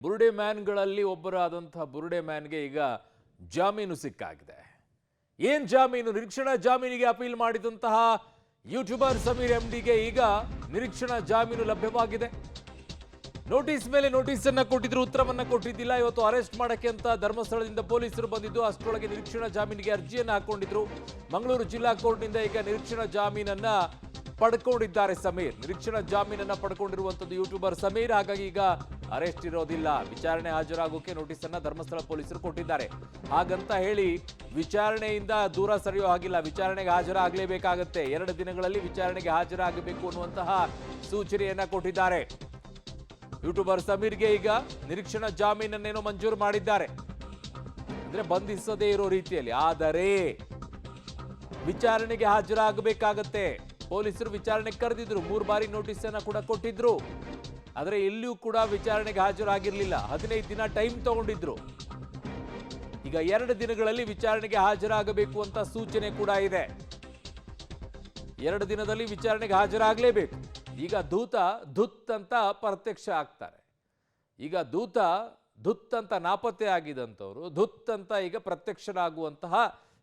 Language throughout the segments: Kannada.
ಬುರುಡೆ ಮ್ಯಾನ್ಗಳಲ್ಲಿ ಒಬ್ಬರಾದಂತಹ ಬುರುಡೆ ಮ್ಯಾನ್ಗೆ ಈಗ ಜಾಮೀನು ಸಿಕ್ಕಾಗಿದೆ. ಏನ್ ಜಾಮೀನು? ನಿರೀಕ್ಷಣಾ ಜಾಮೀನಿಗೆ ಅಪೀಲ್ ಮಾಡಿದಂತಹ ಯೂಟ್ಯೂಬರ್ ಸಮೀರ್ ಎಂಡಿಗೆ ಈಗ ನಿರೀಕ್ಷಣಾ ಜಾಮೀನು ಲಭ್ಯವಾಗಿದೆ. ನೋಟಿಸ್ ಮೇಲೆ ನೋಟಿಸ್ ಅನ್ನ ಕೊಟ್ಟಿದ್ರು, ಉತ್ತರವನ್ನ ಕೊಟ್ಟಿದ್ದಿಲ್ಲ. ಇವತ್ತು ಅರೆಸ್ಟ್ ಮಾಡಕ್ಕೆ ಅಂತ ಧರ್ಮಸ್ಥಳದಿಂದ ಪೊಲೀಸರು ಬಂದಿದ್ದು, ಅಷ್ಟರೊಳಗೆ ನಿರೀಕ್ಷಣಾ ಜಾಮೀನಿಗೆ ಅರ್ಜಿಯನ್ನ ಹಾಕೊಂಡಿದ್ರು. ಮಂಗಳೂರು ಜಿಲ್ಲಾ ಕೋರ್ಟ್ನಿಂದ ಈಗ ನಿರೀಕ್ಷಣಾ ಜಾಮೀನನ್ನ ಪಡ್ಕೊಂಡಿದ್ದಾರೆ ಸಮೀರ್. ನಿರೀಕ್ಷಣಾ ಜಾಮೀನನ್ನ ಪಡ್ಕೊಂಡಿರುವಂತದ್ದು ಯೂಟ್ಯೂಬರ್ ಸಮೀರ್. ಹಾಗಾಗಿ ಈಗ ಅರೆಸ್ಟ್ ಇರೋದಿಲ್ಲ. ವಿಚಾರಣೆ ಹಾಜರಾಗೋಕೆ ನೋಟಿಸ್ ಅನ್ನ ಧರ್ಮಸ್ಥಳ ಪೊಲೀಸರು ಕೊಟ್ಟಿದ್ದಾರೆ. ಹಾಗಂತ ಹೇಳಿ ವಿಚಾರಣೆಯಿಂದ ದೂರ ಸರಿಯೋ ಹಾಗಿಲ್ಲ. ವಿಚಾರಣೆಗೆ ಹಾಜರಾಗಲೇಬೇಕಾಗತ್ತೆ. 2 ದಿನಗಳಲ್ಲಿ ವಿಚಾರಣೆಗೆ ಹಾಜರಾಗಬೇಕು ಅನ್ನುವಂತಹ ಸೂಚನೆಯನ್ನ ಕೊಟ್ಟಿದ್ದಾರೆ. ಯೂಟ್ಯೂಬರ್ ಸಮೀರ್ಗೆ ಈಗ ನಿರೀಕ್ಷಣಾ ಜಾಮೀನನ್ನೇನೋ ಮಂಜೂರು ಮಾಡಿದ್ದಾರೆ, ಅಂದ್ರೆ ಬಂಧಿಸದೇ ಇರೋ ರೀತಿಯಲ್ಲಿ. ಆದರೆ ವಿಚಾರಣೆಗೆ ಹಾಜರಾಗಬೇಕಾಗತ್ತೆ. ಪೊಲೀಸರು ವಿಚಾರಣೆಗೆ ಕರೆದಿದ್ರು, 3 ಬಾರಿ ನೋಟಿಸ್ ಅನ್ನ ಕೂಡ ಕೊಟ್ಟಿದ್ರು. ಆದರೆ ಎಲ್ಲಿಯೂ ಕೂಡ ವಿಚಾರಣೆಗೆ ಹಾಜರಾಗಿರ್ಲಿಲ್ಲ. 15 ದಿನ ಟೈಮ್ ತಗೊಂಡಿದ್ರು. ಈಗ 2 ದಿನಗಳಲ್ಲಿ ವಿಚಾರಣೆಗೆ ಹಾಜರಾಗಬೇಕು ಅಂತ ಸೂಚನೆ ಕೂಡ ಇದೆ. 2 ದಿನದಲ್ಲಿ ವಿಚಾರಣೆಗೆ ಹಾಜರಾಗಲೇಬೇಕು. ಈಗ ದೂತ ಧುತ್ ಅಂತ ಪ್ರತ್ಯಕ್ಷ ಆಗ್ತಾರೆ. ಈಗ ದೂತ ಧುತ್ ಅಂತ ನಾಪತ್ತೆ ಆಗಿದಂಥವ್ರು ಧುತ್ ಅಂತ ಈಗ ಪ್ರತ್ಯಕ್ಷರಾಗುವಂತಹ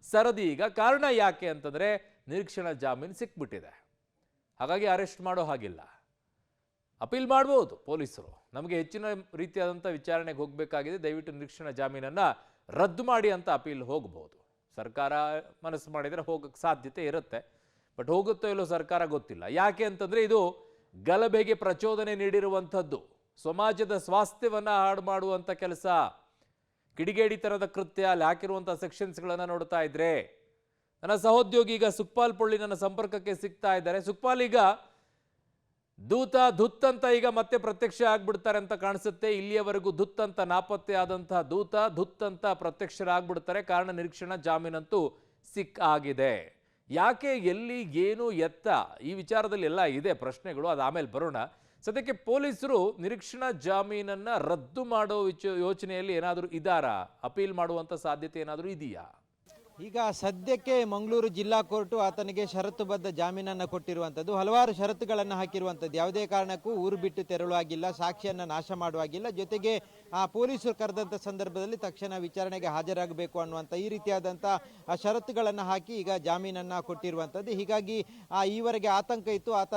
ಸರದಿ. ಈಗ ಕಾರಣ ಯಾಕೆ ಅಂತಂದ್ರೆ ನಿರೀಕ್ಷಣಾ ಜಾಮೀನು ಸಿಕ್ಬಿಟ್ಟಿದೆ. ಹಾಗಾಗಿ ಅರೆಸ್ಟ್ ಮಾಡೋ ಹಾಗಿಲ್ಲ. ಅಪೀಲ್ ಮಾಡ್ಬೋದು ಪೊಲೀಸರು. ನಮಗೆ ಹೆಚ್ಚಿನ ರೀತಿಯಾದಂಥ ವಿಚಾರಣೆಗೆ ಹೋಗಬೇಕಾಗಿದೆ, ದಯವಿಟ್ಟು ನಿರೀಕ್ಷಣಾ ಜಾಮೀನನ್ನ ರದ್ದು ಮಾಡಿ ಅಂತ ಅಪೀಲ್ ಹೋಗಬಹುದು. ಸರ್ಕಾರ ಮನಸ್ಸು ಮಾಡಿದರೆ ಹೋಗಕ್ಕೆ ಸಾಧ್ಯತೆ ಇರುತ್ತೆ. ಬಟ್ ಹೋಗುತ್ತೋ ಇಲ್ಲೋ ಸರ್ಕಾರ ಗೊತ್ತಿಲ್ಲ. ಯಾಕೆ ಅಂತಂದ್ರೆ ಇದು ಗಲಭೆಗೆ ಪ್ರಚೋದನೆ ನೀಡಿರುವಂಥದ್ದು, ಸಮಾಜದ ಸ್ವಾಸ್ಥ್ಯವನ್ನ ಹಾಳು ಮಾಡುವಂಥ ಕೆಲಸ, ಕಿಡಿಗೇಡಿತನದ ಕೃತ್ಯ. ಅಲ್ಲಿ ಹಾಕಿರುವಂಥ ಸೆಕ್ಷನ್ಸ್ಗಳನ್ನು ನೋಡ್ತಾ ಇದ್ರೆ ನನ್ನ ಸಹೋದ್ಯೋಗಿ ಈಗ ಸುಕ್ಪಾಲ್ ಪೊಳ್ಳಿ ನನ್ನ ಸಂಪರ್ಕಕ್ಕೆ ಸಿಗ್ತಾ ಇದ್ದಾರೆ. ಸುಕ್ಪಾಲ್, ಈಗ ದೂತ ಧುತ್ ಅಂತ ಈಗ ಮತ್ತೆ ಪ್ರತ್ಯಕ್ಷ ಆಗ್ಬಿಡ್ತಾರೆ ಅಂತ ಕಾಣಿಸುತ್ತೆ. ಇಲ್ಲಿಯವರೆಗೂ ಧುತ್ ಅಂತ ನಾಪತ್ತೆ ಆದಂತಹ ದೂತ ಧುತ್ ಅಂತ ಪ್ರತ್ಯಕ್ಷರಾಗ್ಬಿಡ್ತಾರೆ. ಕಾರಣ ನಿರೀಕ್ಷಣಾ ಜಾಮೀನಂತೂ ಸಿಕ್ಕಾಗಿದೆ. ಯಾಕೆ, ಎಲ್ಲಿ, ಏನು, ಎತ್ತ, ಈ ವಿಚಾರದಲ್ಲಿ ಎಲ್ಲ ಇದೆ ಪ್ರಶ್ನೆಗಳು. ಅದು ಆಮೇಲೆ ಬರೋಣ. ಸದ್ಯಕ್ಕೆ ಪೊಲೀಸರು ನಿರೀಕ್ಷಣಾ ಜಾಮೀನನ್ನ ರದ್ದು ಮಾಡೋ ಯೋಚನೆಯಲ್ಲಿ ಏನಾದರೂ ಇದ್ದಾರಾ? ಅಪೀಲ್ ಮಾಡುವಂತ ಸಾಧ್ಯತೆ ಏನಾದರೂ ಇದೆಯಾ? ಈಗ ಸದ್ಯಕ್ಕೆ ಮಂಗಳೂರು ಜಿಲ್ಲಾ ಕೋರ್ಟು ಆತನಿಗೆ ಷರತ್ತುಬದ್ಧ ಜಾಮೀನನ್ನು ಕೊಟ್ಟಿರುವಂಥದ್ದು. ಹಲವಾರು ಷರತ್ತುಗಳನ್ನು ಹಾಕಿರುವಂಥದ್ದು. ಯಾವುದೇ ಕಾರಣಕ್ಕೂ ಊರು ಬಿಟ್ಟು ತೆರಳುವಾಗಿಲ್ಲ, ಸಾಕ್ಷಿಯನ್ನು ನಾಶ ಮಾಡುವಾಗಿಲ್ಲ, ಜೊತೆಗೆ ಪೊಲೀಸರು ಕರೆದಂಥ ಸಂದರ್ಭದಲ್ಲಿ ತಕ್ಷಣ ವಿಚಾರಣೆಗೆ ಹಾಜರಾಗಬೇಕು ಅನ್ನುವಂಥ ಈ ರೀತಿಯಾದಂಥ ಷರತ್ತುಗಳನ್ನು ಹಾಕಿ ಈಗ ಜಾಮೀನನ್ನು ಕೊಟ್ಟಿರುವಂಥದ್ದು. ಹೀಗಾಗಿ ಈವರೆಗೆ ಆತಂಕ ಇತ್ತು, ಆತ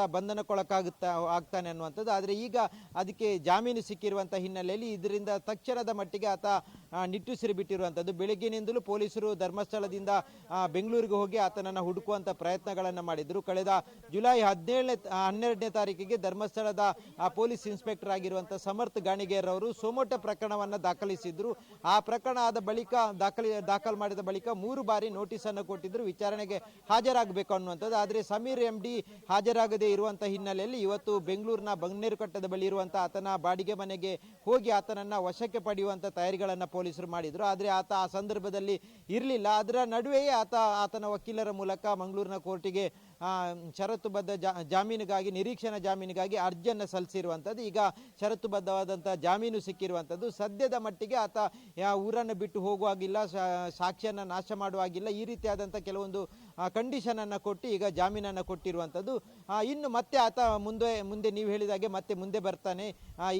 ಆಗ್ತಾನೆ ಅನ್ನುವಂಥದ್ದು. ಆದರೆ ಈಗ ಅದಕ್ಕೆ ಜಾಮೀನು ಸಿಕ್ಕಿರುವಂಥ ಹಿನ್ನೆಲೆಯಲ್ಲಿ ಇದರಿಂದ ತಕ್ಷಣದ ಮಟ್ಟಿಗೆ ಆತ ನಿಟ್ಟುಸಿರು ಬಿಟ್ಟಿರುವಂಥದ್ದು. ಬೆಳಗ್ಗಿನಿಂದಲೂ ಪೊಲೀಸರು ಧರ್ಮಸ್ಥಳದಿಂದ ಬೆಂಗಳೂರಿಗೆ ಹೋಗಿ ಆತನನ್ನು ಹುಡುಕುವಂಥ ಪ್ರಯತ್ನಗಳನ್ನು ಮಾಡಿದರು. ಕಳೆದ ಜುಲೈ 12ನೇ ತಾರೀಕಿಗೆ ಧರ್ಮಸ್ಥಳದ ಪೊಲೀಸ್ ಇನ್ಸ್ಪೆಕ್ಟರ್ ಆಗಿರುವಂಥ ಸಮರ್ಥ್ ಗಾಣಿಗೇರ್ ಅವರು ಸೋಮೋಟ ಪ್ರಕರಣವನ್ನು ದಾಖಲಿಸಿದ್ರು. ಆ ಪ್ರಕರಣ ಆದ ಬಳಿಕ ದಾಖಲು ಮಾಡಿದ ಬಳಿಕ 3 ಬಾರಿ ನೋಟಿಸನ್ನು ಕೊಟ್ಟಿದ್ರು, ವಿಚಾರಣೆಗೆ ಹಾಜರಾಗಬೇಕು ಅನ್ನುವಂಥದ್ದು. ಆದರೆ ಸಮೀರ್ ಎಂಡಿ ಹಾಜರಾಗದೇ ಇರುವಂಥ ಹಿನ್ನೆಲೆಯಲ್ಲಿ ಇವತ್ತು ಬೆಂಗಳೂರಿನ ಬನ್ನೇರುಕಟ್ಟದ ಬಳಿ ಇರುವಂಥ ಆತನ ಬಾಡಿಗೆ ಮನೆಗೆ ಹೋಗಿ ಆತನನ್ನು ವಶಕ್ಕೆ ಪಡೆಯುವಂಥ ತಯಾರಿಗಳನ್ನು ಪೊಲೀಸರು ಮಾಡಿದರು. ಆದರೆ ಆತ ಆ ಸಂದರ್ಭದಲ್ಲಿ ಇರಲಿಲ್ಲ. ಅದರ ನಡುವೆಯೇ ಆತನ ವಕೀಲರ ಮೂಲಕ ಮಂಗಳೂರಿನ ಕೋರ್ಟಿಗೆ ಷರತ್ತುಬದ್ಧ ಜಾಮೀನಿಗಾಗಿ, ನಿರೀಕ್ಷಣಾ ಜಾಮೀನಿಗಾಗಿ ಅರ್ಜಿಯನ್ನು ಸಲ್ಲಿಸಿರುವಂಥದ್ದು. ಈಗ ಷರತ್ತುಬದ್ಧವಾದಂಥ ಜಾಮೀನು ಸಿಕ್ಕಿರುವಂಥದ್ದು. ಸದ್ಯದ ಮಟ್ಟಿಗೆ ಆತ ಊರನ್ನು ಬಿಟ್ಟು ಹೋಗುವಾಗಿಲ್ಲ, ಸಾಕ್ಷಿಯನ್ನು ನಾಶ ಮಾಡುವಾಗಿಲ್ಲ, ಈ ರೀತಿಯಾದಂಥ ಕೆಲವೊಂದು ಕಂಡೀಷನನ್ನು ಕೊಟ್ಟು ಈಗ ಜಾಮೀನನ್ನು ಕೊಟ್ಟಿರುವಂಥದ್ದು. ಇನ್ನು ಮತ್ತೆ ಆತ ಮುಂದೆ ನೀವು ಹೇಳಿದಾಗೆ ಮತ್ತೆ ಮುಂದೆ ಬರ್ತಾನೆ.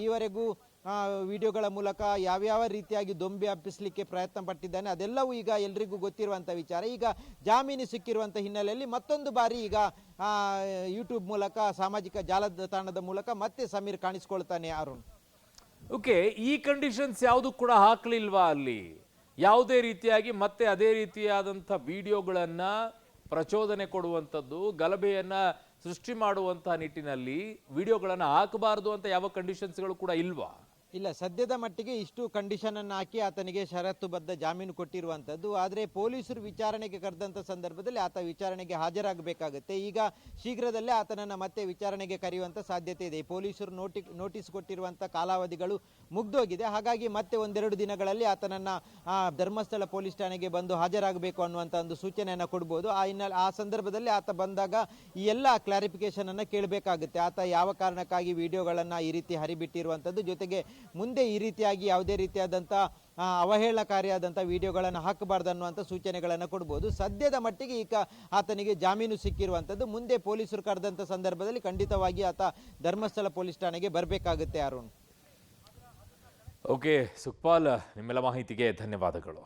ಈವರೆಗೂ ವಿಡಿಯೋಗಳ ಮೂಲಕ ಯಾವ್ಯಾವ ರೀತಿಯಾಗಿ ದೊಂಬಿ ಹಬ್ಬಿಸಲಿಕ್ಕೆ ಪ್ರಯತ್ನ ಪಟ್ಟಿದ್ದಾನೆ ಅದೆಲ್ಲವೂ ಈಗ ಎಲ್ರಿಗೂ ಗೊತ್ತಿರುವಂಥ ವಿಚಾರ. ಈಗ ಜಾಮೀನು ಸಿಕ್ಕಿರುವಂಥ ಹಿನ್ನೆಲೆಯಲ್ಲಿ ಮತ್ತೊಂದು ಬಾರಿ ಈಗ ಯೂಟ್ಯೂಬ್ ಮೂಲಕ, ಸಾಮಾಜಿಕ ಜಾಲತಾಣದ ಮೂಲಕ ಮತ್ತೆ ಸಮೀರ್ ಕಾಣಿಸ್ಕೊಳ್ತಾನೆ. ಅರುಣ್, ಓಕೆ, ಈ ಕಂಡೀಷನ್ಸ್ ಯಾವುದು ಕೂಡ ಹಾಕ್ಲಿಲ್ವಾ? ಅಲ್ಲಿ ಯಾವುದೇ ರೀತಿಯಾಗಿ ಮತ್ತೆ ಅದೇ ರೀತಿಯಾದಂಥ ವಿಡಿಯೋಗಳನ್ನ ಪ್ರಚೋದನೆ ಕೊಡುವಂಥದ್ದು, ಗಲಭೆಯನ್ನ ಸೃಷ್ಟಿ ಮಾಡುವಂತಹ ನಿಟ್ಟಿನಲ್ಲಿ ವಿಡಿಯೋಗಳನ್ನು ಹಾಕಬಾರದು ಅಂತ ಯಾವ ಕಂಡೀಷನ್ಸ್ಗಳು ಕೂಡ ಇಲ್ವಾ? ಇಲ್ಲ, ಸದ್ಯದ ಮಟ್ಟಿಗೆ ಇಷ್ಟು ಕಂಡೀಷನನ್ನು ಹಾಕಿ ಆತನಿಗೆ ಷರತ್ತುಬದ್ಧ ಜಾಮೀನು ಕೊಟ್ಟಿರುವಂಥದ್ದು. ಆದರೆ ಪೊಲೀಸರು ವಿಚಾರಣೆಗೆ ಕರೆದಂಥ ಸಂದರ್ಭದಲ್ಲಿ ಆತ ವಿಚಾರಣೆಗೆ ಹಾಜರಾಗಬೇಕಾಗುತ್ತೆ. ಈಗ ಶೀಘ್ರದಲ್ಲೇ ಆತನನ್ನು ಮತ್ತೆ ವಿಚಾರಣೆಗೆ ಕರೆಯುವಂಥ ಸಾಧ್ಯತೆ ಇದೆ. ಪೊಲೀಸರು ನೋಟಿಸ್ ಕೊಟ್ಟಿರುವಂಥ ಕಾಲಾವಧಿಗಳು ಮುಗ್ದೋಗಿದೆ. ಹಾಗಾಗಿ ಮತ್ತೆ 1-2 ದಿನಗಳಲ್ಲಿ ಆತನನ್ನು ಧರ್ಮಸ್ಥಳ ಪೊಲೀಸ್ ಠಾಣೆಗೆ ಬಂದು ಹಾಜರಾಗಬೇಕು ಅನ್ನುವಂಥ ಒಂದು ಸೂಚನೆಯನ್ನು ಕೊಡ್ಬೋದು. ಆ ಸಂದರ್ಭದಲ್ಲಿ ಆತ ಬಂದಾಗ ಈ ಎಲ್ಲ ಕ್ಲಾರಿಫಿಕೇಷನನ್ನು ಕೇಳಬೇಕಾಗುತ್ತೆ. ಆತ ಯಾವ ಕಾರಣಕ್ಕಾಗಿ ವಿಡಿಯೋಗಳನ್ನು ಈ ರೀತಿ ಹರಿಬಿಟ್ಟಿರುವಂಥದ್ದು, ಜೊತೆಗೆ ಮುಂದೆ ಈ ರೀತಿಯಾಗಿ ಯಾವುದೇ ರೀತಿಯಾದಂಥ ಅವಹೇಳನಕಾರಿಯಾದಂಥ ವಿಡಿಯೋಗಳನ್ನು ಹಾಕಬಾರ್ದು ಅನ್ನುವಂಥ ಸೂಚನೆಗಳನ್ನು ಕೊಡ್ಬೋದು. ಸದ್ಯದ ಮಟ್ಟಿಗೆ ಈಗ ಆತನಿಗೆ ಜಾಮೀನು ಸಿಕ್ಕಿರುವಂಥದ್ದು. ಮುಂದೆ ಪೊಲೀಸರು ಕರೆದಂಥ ಸಂದರ್ಭದಲ್ಲಿ ಖಂಡಿತವಾಗಿ ಆತ ಧರ್ಮಸ್ಥಳ ಪೊಲೀಸ್ ಠಾಣೆಗೆ ಬರಬೇಕಾಗುತ್ತೆ. ಅರುಣ್, ಓಕೆ ಸುಕ್ಪಾಲ್, ನಿಮ್ಮೆಲ್ಲ ಮಾಹಿತಿಗೆ ಧನ್ಯವಾದಗಳು.